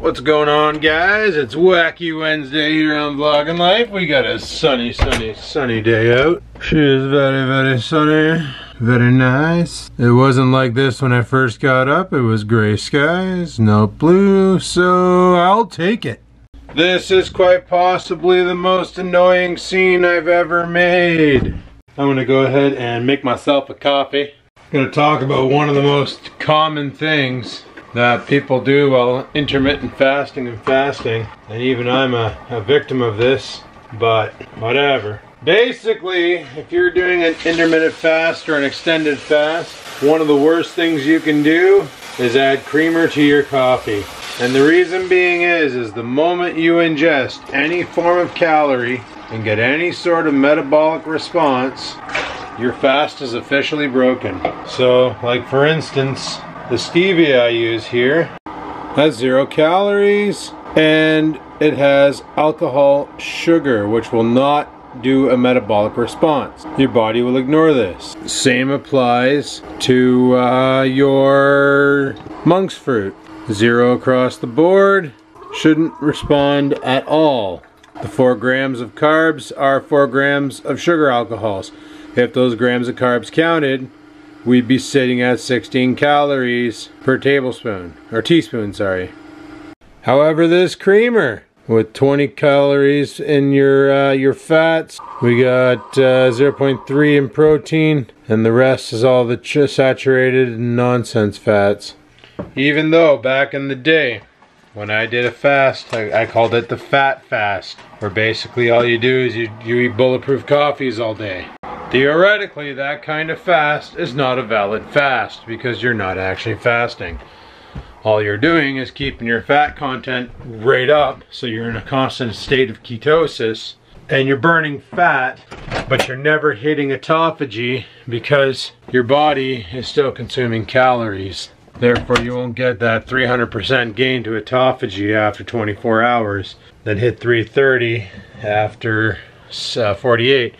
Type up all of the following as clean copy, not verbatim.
What's going on, guys? It's Wacky Wednesday here on Vlogging Life. We got a sunny day out. She is very sunny, very nice. It wasn't like this when I first got up. It was gray skies, no blue, so I'll take it. This is quite possibly the most annoying scene I've ever made. I'm gonna go ahead and make myself a coffee. I'm gonna talk about one of the most common things that people do while intermittent fasting and even I'm a victim of this, but whatever. Basically, if you're doing an intermittent fast or an extended fast, one of the worst things you can do is add creamer to your coffee. And the reason being is the moment you ingest any form of calorie and get any sort of metabolic response, your fast is officially broken. So, like for instance, the stevia I use here has 0 calories and it has alcohol sugar, which will not do a metabolic response. Your body will ignore this. Same applies to your monk's fruit. 0 across the board, shouldn't respond at all. The 4 grams of carbs are 4 grams of sugar alcohols. If those grams of carbs counted, we'd be sitting at 16 calories per tablespoon, or teaspoon, sorry. However, this creamer with 20 calories in your fats, we got 0.3 in protein, and the rest is all the saturated nonsense fats. Even though back in the day, when I did a fast, I called it the fat fast, where basically all you do is you eat bulletproof coffees all day. Theoretically, that kind of fast is not a valid fast because you're not actually fasting. All you're doing is keeping your fat content right up, so you're in a constant state of ketosis and you're burning fat, but you're never hitting autophagy because your body is still consuming calories. Therefore, you won't get that 300% gain to autophagy after 24 hours, then hit 330 after 48.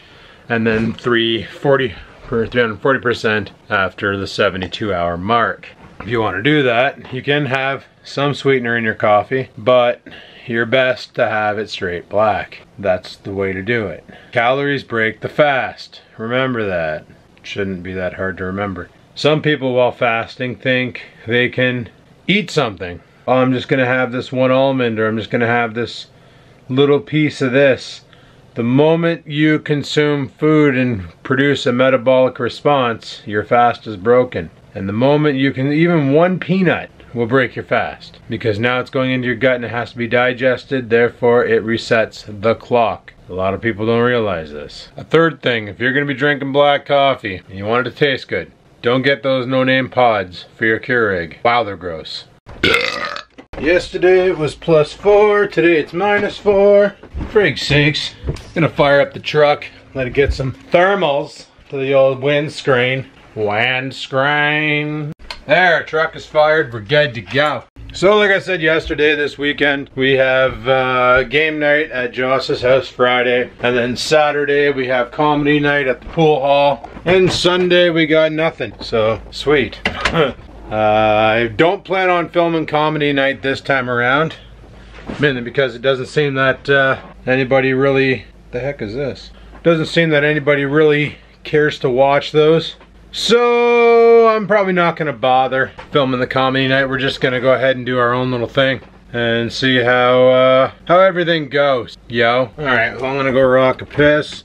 And then 340% after the 72-hour mark. If you want to do that, you can have some sweetener in your coffee, but you're best to have it straight black. That's the way to do it. Calories break the fast. Remember that. It shouldn't be that hard to remember. Some people while fasting think they can eat something. Oh, I'm just going to have this one almond, or I'm just going to have this little piece of this. The moment you consume food and produce a metabolic response, your fast is broken. And the moment you can, even one peanut will break your fast. Because now it's going into your gut and it has to be digested, therefore it resets the clock. A lot of people don't realize this. A third thing, if you're going to be drinking black coffee and you want it to taste good, don't get those no-name pods for your Keurig. Wow, they're gross. Yesterday it was +4, today it's -4. Frig's sakes. Gonna fire up the truck, let it get some thermals to the old windscreen. There, truck is fired, we're good to go. So like I said yesterday, this weekend we have game night at Joss's house Friday, and then Saturday we have comedy night at the pool hall, and Sunday we got nothing, so sweet. I don't plan on filming comedy night this time around, mainly because it doesn't seem that anybody really, the heck is this? Doesn't seem that anybody really cares to watch those. So I'm probably not gonna bother filming the comedy night. We're just gonna go ahead and do our own little thing and see how everything goes. Yo. Alright, well I'm gonna go rock a piss.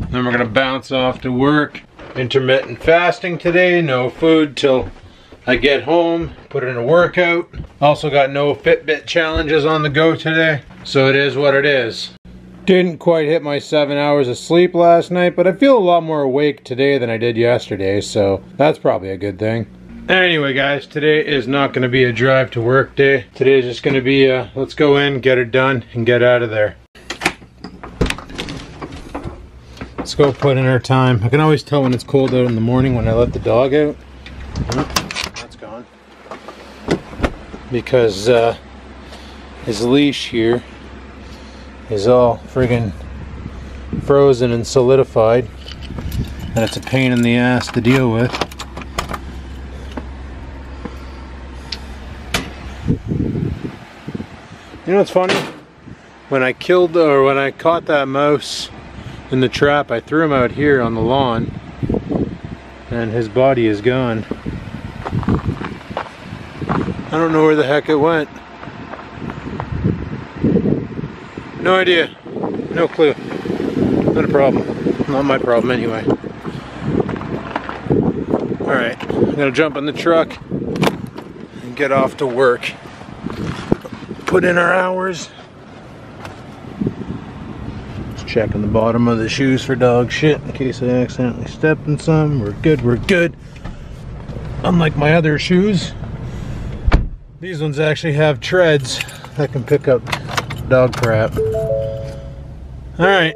Then we're gonna bounce off to work. Intermittent fasting today, no food till I get home, put in a workout. Also got no Fitbit challenges on the go today, so it is what it is. Didn't quite hit my 7 hours of sleep last night, but I feel a lot more awake today than I did yesterday, so that's probably a good thing. Anyway guys, today is not going to be a drive to work day. Today is just going to be a let's go in, get it done, and get out of there. Let's go put in our time. I can always tell when it's cold out in the morning when I let the dog out. That's gone. Because his leash here is all friggin' frozen and solidified, and it's a pain in the ass to deal with. You know what's funny? When I caught that mouse in the trap, I threw him out here on the lawn, and his body is gone. I don't know where the heck it went. No idea. No clue. Not a problem. Not my problem anyway. Alright, I'm gonna jump in the truck and get off to work. Put in our hours. Just checking the bottom of the shoes for dog shit in case I accidentally stepped in some. We're good, we're good. Unlike my other shoes, these ones actually have treads that can pick up dog crap. Alright,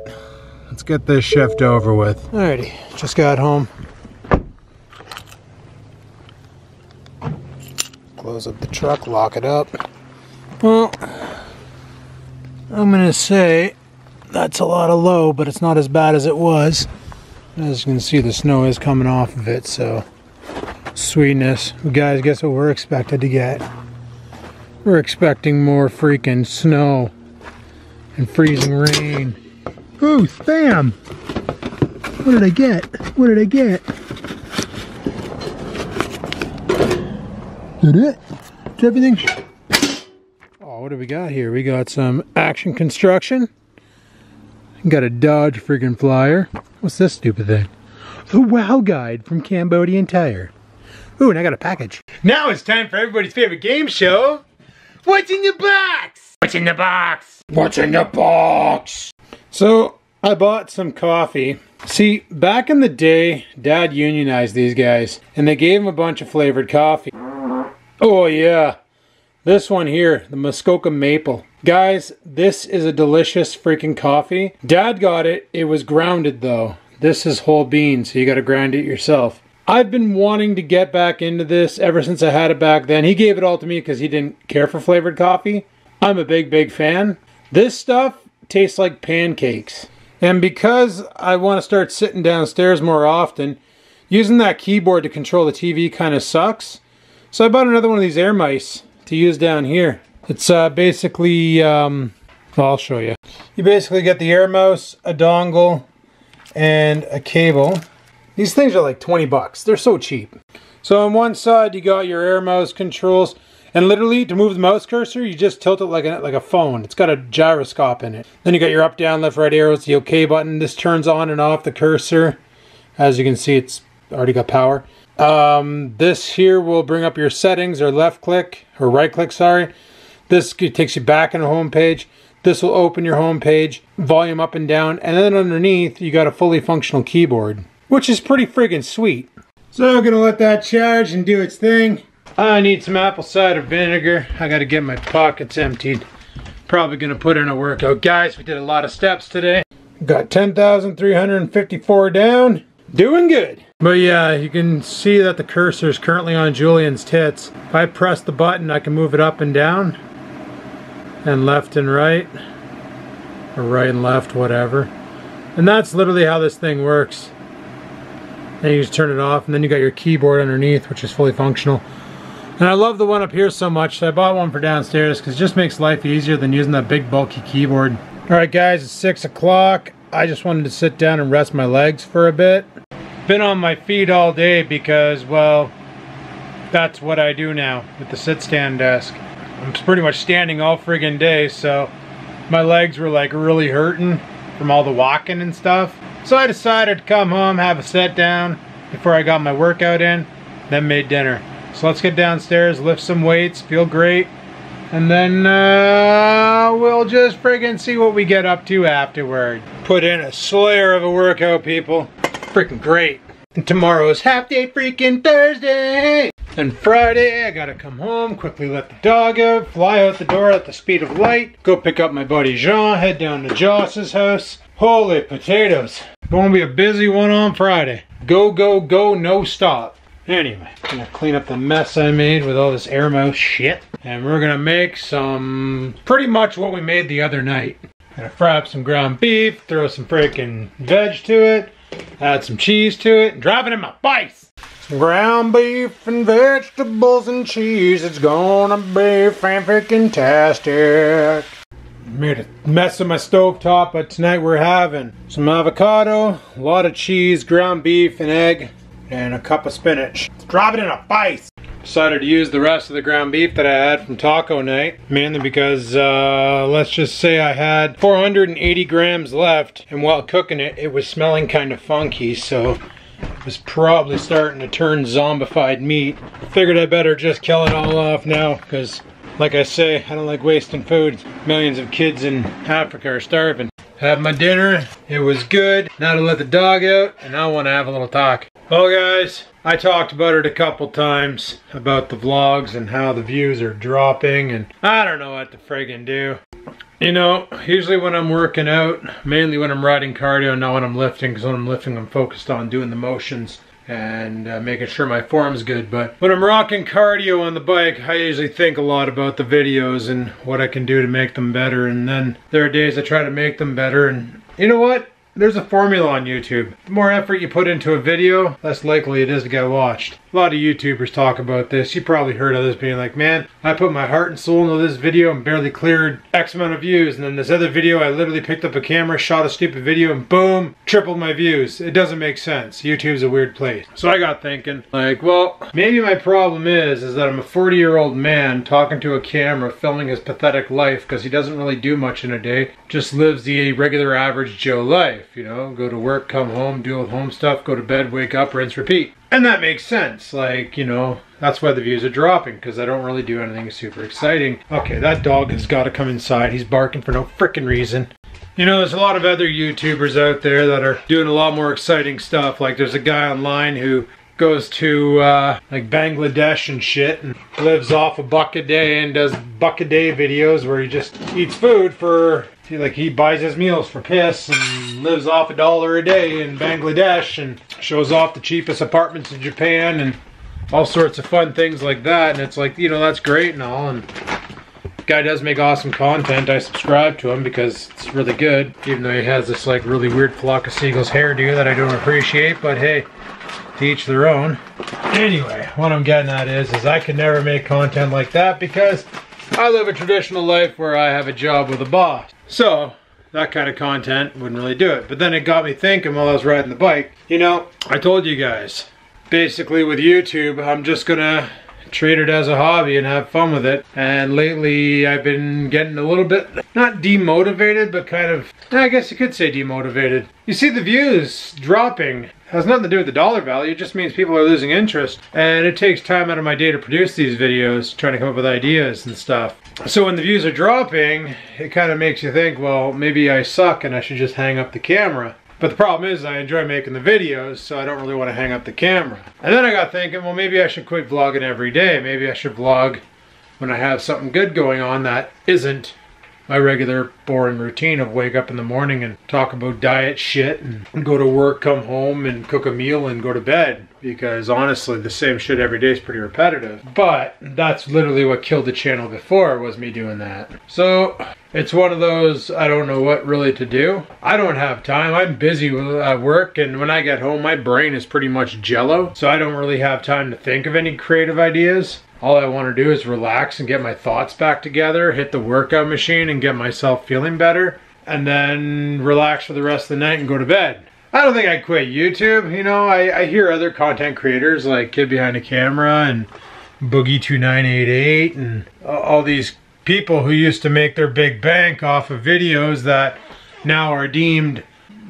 let's get this shift over with. Alrighty, just got home. Close up the truck, lock it up. Well, I'm gonna say that's a lot of low, but it's not as bad as it was. As you can see, the snow is coming off of it, so sweetness. Guys, guess what we're expected to get? We're expecting more freaking snow and freezing rain. Ooh, spam! What did I get? What did I get? Is that it? Is everything? Oh, what do we got here? We got some Action Construction. Got a Dodge friggin' Flyer. What's this stupid thing? The WOW Guide from Cambodian Tire. Ooh, and I got a package. Now it's time for everybody's favorite game show. What's in the box? What's in the box? What's in the box? So, I bought some coffee. See, back in the day, Dad unionized these guys, and they gave him a bunch of flavored coffee. Oh yeah, this one here, the Muskoka Maple. Guys, this is a delicious freaking coffee. Dad got it, it was grounded though. This is whole bean, so you gotta grind it yourself. I've been wanting to get back into this ever since I had it back then. He gave it all to me because he didn't care for flavored coffee. I'm a big fan. This stuff tastes like pancakes. And because I want to start sitting downstairs more often, using that keyboard to control the TV kind of sucks. So I bought another one of these air mice to use down here. It's basically, well, I'll show you. You basically get the air mouse, a dongle, and a cable. These things are like 20 bucks. They're so cheap. So on one side you got your air mouse controls, and literally to move the mouse cursor you just tilt it like a phone. It's got a gyroscope in it. Then you got your up, down, left, right arrows, the OK button. This turns on and off the cursor. As you can see, it's already got power. This here will bring up your settings, or left click, or right click, sorry. This takes you back in the home page. This will open your home page, volume up and down, and then underneath you got a fully functional keyboard, which is pretty friggin' sweet. So I'm gonna let that charge and do its thing. I need some apple cider vinegar. I gotta get my pockets emptied. Probably gonna put in a workout. Guys, we did a lot of steps today. Got 10,354 down. Doing good. But yeah, you can see that the cursor is currently on Julian's tits. If I press the button, I can move it up and down, and left and right, or right and left, whatever. And that's literally how this thing works. Then you just turn it off, and then you got your keyboard underneath, which is fully functional. And I love the one up here so much, so I bought one for downstairs because it just makes life easier than using that big bulky keyboard. Alright guys, it's 6 o'clock. I just wanted to sit down and rest my legs for a bit. Been on my feet all day because, well, that's what I do now with the sit-stand desk. I'm pretty much standing all friggin' day, so my legs were like really hurting from all the walking and stuff. So I decided to come home, have a sit down before I got my workout in, then made dinner. So let's get downstairs, lift some weights, feel great, and then we'll just friggin' see what we get up to afterward. Put in a slayer of a workout, people. Freaking great. And tomorrow is half day freaking Thursday. And Friday, I gotta come home, quickly let the dog out, fly out the door at the speed of light, go pick up my buddy Jean, head down to Joss's house. Holy potatoes. Gonna be a busy one on Friday. Go, go, go, no stop. Anyway, I'm gonna clean up the mess I made with all this air mouse shit. And we're gonna make some, pretty much what we made the other night. Gonna fry up some ground beef, throw some freaking veg to it, add some cheese to it, and drop it in my face. Ground beef and vegetables and cheese. It's gonna be fan-freaking-tastic. Made a mess of my stovetop, but tonight we're having some avocado, a lot of cheese, ground beef, and egg, and a cup of spinach. Let's drop it in a vise. Decided to use the rest of the ground beef that I had from taco night, mainly because let's just say I had 480 grams left, and while cooking it, it was smelling kind of funky, so it was probably starting to turn zombified meat. Figured I better just kill it all off now, because like I say, I don't like wasting food. Millions of kids in Africa are starving. Had my dinner, it was good. Now to let the dog out, and I want to have a little talk. Well guys, I talked about it a couple times, about the vlogs and how the views are dropping, and I don't know what to friggin' do. You know, usually when I'm working out, mainly when I'm riding cardio, not when I'm lifting, because when I'm lifting I'm focused on doing the motions and making sure my form's good. But when I'm rocking cardio on the bike, I usually think a lot about the videos and what I can do to make them better, and then there are days I try to make them better, and you know what? There's a formula on YouTube. The more effort you put into a video, less likely it is to get watched. A lot of YouTubers talk about this. You probably heard of this being like, man, I put my heart and soul into this video and barely cleared X amount of views. And then this other video, I literally picked up a camera, shot a stupid video, and boom, tripled my views. It doesn't make sense. YouTube's a weird place. So I got thinking, like, well, maybe my problem is that I'm a 40-year-old man talking to a camera, filming his pathetic life, because he doesn't really do much in a day. Just lives the regular average Joe life, you know? Go to work, come home, deal with home stuff, go to bed, wake up, rinse, repeat. And that makes sense, like, you know, that's why the views are dropping, because I don't really do anything super exciting. Okay, that dog has got to come inside. He's barking for no frickin' reason. You know, there's a lot of other YouTubers out there that are doing a lot more exciting stuff. Like, there's a guy online who goes to, like, Bangladesh and shit, and lives off a buck a day and does buck a day videos where he just eats food for... Like, he buys his meals for piss and lives off $1 a day in Bangladesh and shows off the cheapest apartments in Japan and all sorts of fun things like that. And it's like, you know, that's great and all. And the guy does make awesome content. I subscribe to him because it's really good. Even though he has this, like, really weird flock of seagulls hairdo that I don't appreciate. But hey, to each their own. Anyway, what I'm getting at is I could never make content like that because I live a traditional life where I have a job with a boss. So, that kind of content wouldn't really do it. But then it got me thinking while I was riding the bike. You know, I told you guys, basically with YouTube, I'm just gonna treat it as a hobby and have fun with it. And lately, I've been getting a little bit, not demotivated, but kind of, I guess you could say demotivated. You see the views dropping. It has nothing to do with the dollar value, it just means people are losing interest. And it takes time out of my day to produce these videos, trying to come up with ideas and stuff. So when the views are dropping, it kind of makes you think, well, maybe I suck and I should just hang up the camera. But the problem is I enjoy making the videos, so I don't really want to hang up the camera. And then I got thinking, well, maybe I should quit vlogging every day. Maybe I should vlog when I have something good going on that isn't my regular boring routine of wake up in the morning and talk about diet shit and go to work, come home and cook a meal and go to bed. Because honestly, the same shit every day is pretty repetitive. But that's literally what killed the channel before, was me doing that. So it's one of those, I don't know what really to do. I don't have time. I'm busy at work, and when I get home, my brain is pretty much jello. So I don't really have time to think of any creative ideas. All I want to do is relax and get my thoughts back together, hit the workout machine and get myself feeling better, and then relax for the rest of the night and go to bed. I don't think I'd quit YouTube. You know, I hear other content creators like Kid Behind the Camera and Boogie2988 and all these people who used to make their big bank off of videos that now are deemed,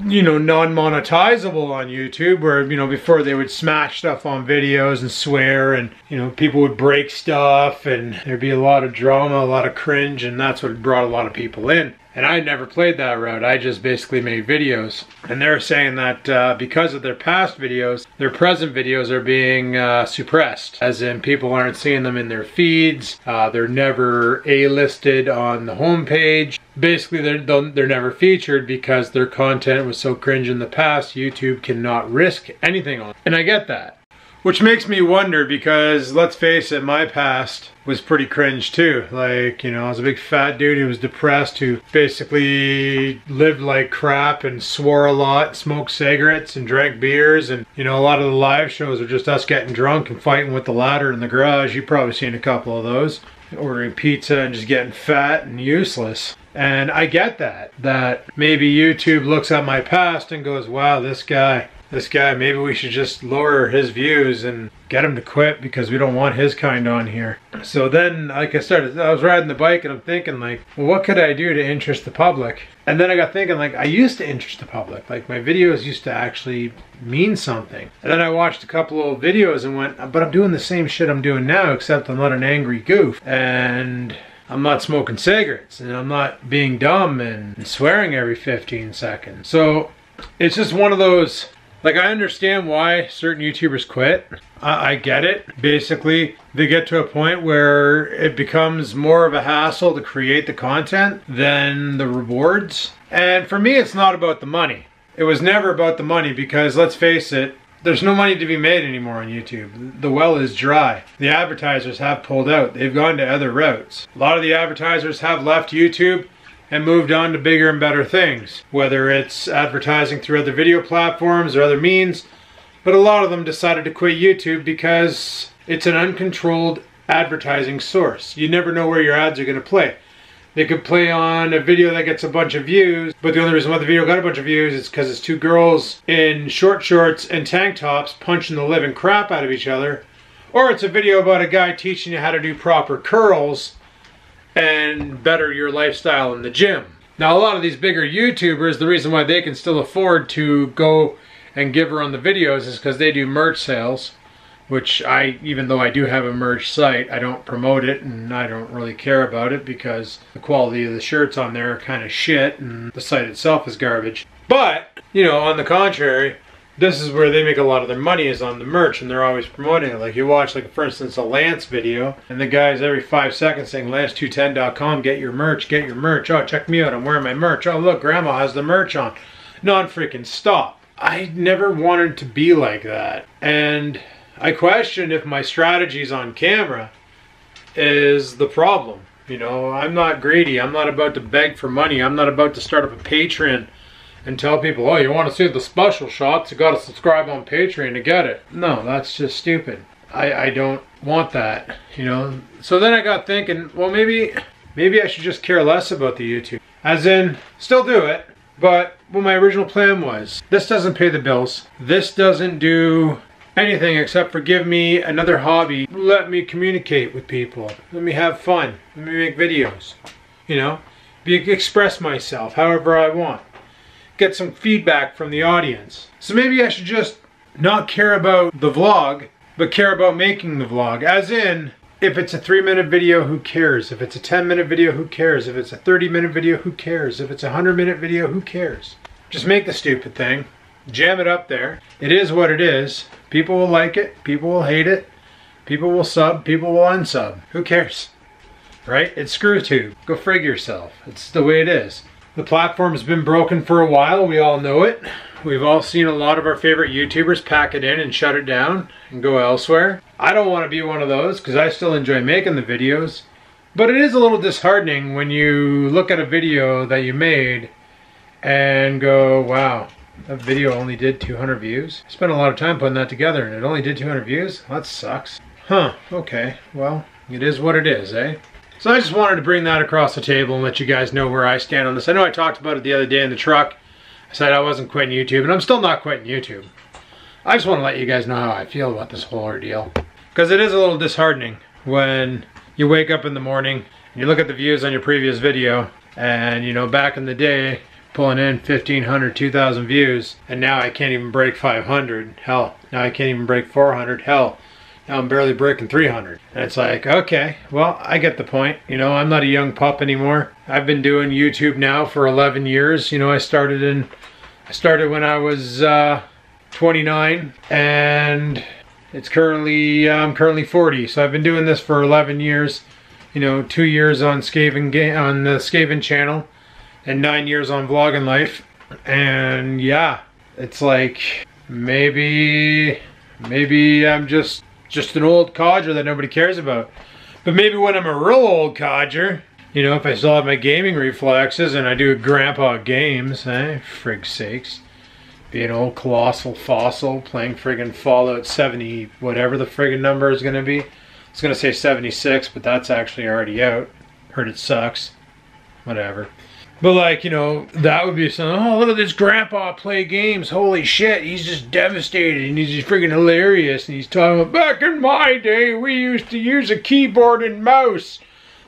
you know, non-monetizable on YouTube, where, you know, before they would smash stuff on videos and swear, and, you know, people would break stuff and there'd be a lot of drama, a lot of cringe, and that's what brought a lot of people in. And I never played that route. I just basically made videos. And they're saying that because of their past videos, their present videos are being suppressed. As in, people aren't seeing them in their feeds. They're never A-listed on the homepage. Basically, they're never featured because their content was so cringe in the past, YouTube cannot risk anything on it. And I get that. Which makes me wonder, because let's face it, my past was pretty cringe too. Like, you know, I was a big fat dude who was depressed, who basically lived like crap and swore a lot, smoked cigarettes and drank beers, and you know, a lot of the live shows are just us getting drunk and fighting with the ladder in the garage. You've probably seen a couple of those. Ordering pizza and just getting fat and useless. And I get that maybe YouTube looks at my past and goes, wow, this guy, maybe we should just lower his views and get him to quit because we don't want his kind on here. So then, like I was riding the bike and I'm thinking like, well, what could I do to interest the public? And then I got thinking like, I used to interest the public. Like my videos used to actually mean something. And then I watched a couple of videos and went, but I'm doing the same shit I'm doing now, except I'm not an angry goof. And I'm not smoking cigarettes. And I'm not being dumb and swearing every 15 seconds. So it's just one of those, like, I understand why certain YouTubers quit. I get it. Basically, they get to a point where it becomes more of a hassle to create the content than the rewards. And for me, it's not about the money. It was never about the money because, let's face it, there's no money to be made anymore on YouTube. The well is dry. The advertisers have pulled out. They've gone to other routes. A lot of the advertisers have left YouTube and moved on to bigger and better things, whether it's advertising through other video platforms or other means. But a lot of them decided to quit YouTube because it's an uncontrolled advertising source. You never know where your ads are going to play. They could play on a video that gets a bunch of views, but the only reason why the video got a bunch of views is because it's two girls in short shorts and tank tops punching the living crap out of each other. Or it's a video about a guy teaching you how to do proper curls and better your lifestyle in the gym. Now, a lot of these bigger YouTubers, the reason why they can still afford to go and give her on the videos is because they do merch sales, which even though I do have a merch site, I don't promote it and I don't really care about it because the quality of the shirts on there are kind of shit and the site itself is garbage. But, you know, on the contrary, this is where they make a lot of their money, is on the merch, and they're always promoting it. Like you watch, like for instance, a Lance video, and the guy's every 5 seconds saying, Lance210.com, get your merch, get your merch. Oh, check me out, I'm wearing my merch. Oh, look, Grandma has the merch on. Non-freaking stop. I never wanted to be like that. And I questioned if my strategies on camera is the problem. You know, I'm not greedy. I'm not about to beg for money. I'm not about to start up a Patreon and tell people, oh, you want to see the special shots, you got to subscribe on Patreon to get it. No, that's just stupid. I don't want that, you know. So then I got thinking, well, maybe I should just care less about the YouTube. As in, still do it, but what my original plan was, this doesn't pay the bills. This doesn't do anything except for give me another hobby. Let me communicate with people. Let me have fun. Let me make videos. You know, express myself however I want. Get some feedback from the audience. So maybe I should just not care about the vlog, but care about making the vlog. As in, if it's a 3-minute video, who cares? If it's a 10-minute video, who cares? If it's a 30-minute video, who cares? If it's a 100-minute video, who cares? Just make the stupid thing. Jam it up there. It is what it is. People will like it. People will hate it. People will sub. People will unsub. Who cares? Right? It's ScrewTube. Go frig yourself. It's the way it is. The platform has been broken for a while. We all know it. We've all seen a lot of our favorite YouTubers pack it in and shut it down and go elsewhere. I don't want to be one of those because I still enjoy making the videos. But it is a little disheartening when you look at a video that you made and go, wow, that video only did 200 views. I spent a lot of time putting that together and it only did 200 views? That sucks. Huh, okay. Well, it is what it is, eh? So I just wanted to bring that across the table and let you guys know where I stand on this. I know I talked about it the other day in the truck. I said I wasn't quitting YouTube, and I'm still not quitting YouTube. I just want to let you guys know how I feel about this whole ordeal. Because it is a little disheartening when you wake up in the morning and you look at the views on your previous video, and you know, back in the day, pulling in 1,500, 2,000 views, and now I can't even break 500. Hell, now I can't even break 400. Hell, now I'm barely breaking 300. And it's like, okay, well, I get the point. You know, I'm not a young pup anymore. I've been doing YouTube now for 11 years. You know, I started when I was 29, and I'm currently 40. So I've been doing this for 11 years. You know, 2 years on on the Skaven channel, and 9 years on Vlogging Life. And yeah, it's like maybe Maybe I'm just an old codger that nobody cares about. But maybe when I'm a real old codger, you know, if I still have my gaming reflexes and I do grandpa games, frig sakes. Be an old colossal fossil playing friggin' Fallout 70, whatever the friggin' number is gonna be. I was gonna say 76, but that's actually already out. Heard it sucks. Whatever. But like, you know, that would be something. Oh, look at this grandpa play games. Holy shit, he's just devastated and he's just friggin' hilarious. And he's talking about, back in my day, we used to use a keyboard and mouse.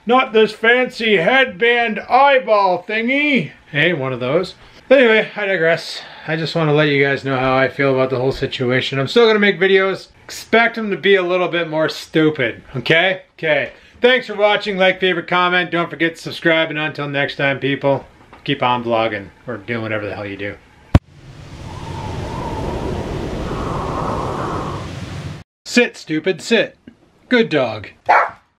Not this fancy headband eyeball thingy. Hey, one of those. But anyway, I digress. I just want to let you guys know how I feel about the whole situation. I'm still going to make videos. Expect them to be a little bit more stupid. Okay? Okay. Thanks for watching. Like, favorite, comment. Don't forget to subscribe. And until next time, people, keep on vlogging. Or doing whatever the hell you do. Sit, stupid, sit. Good dog.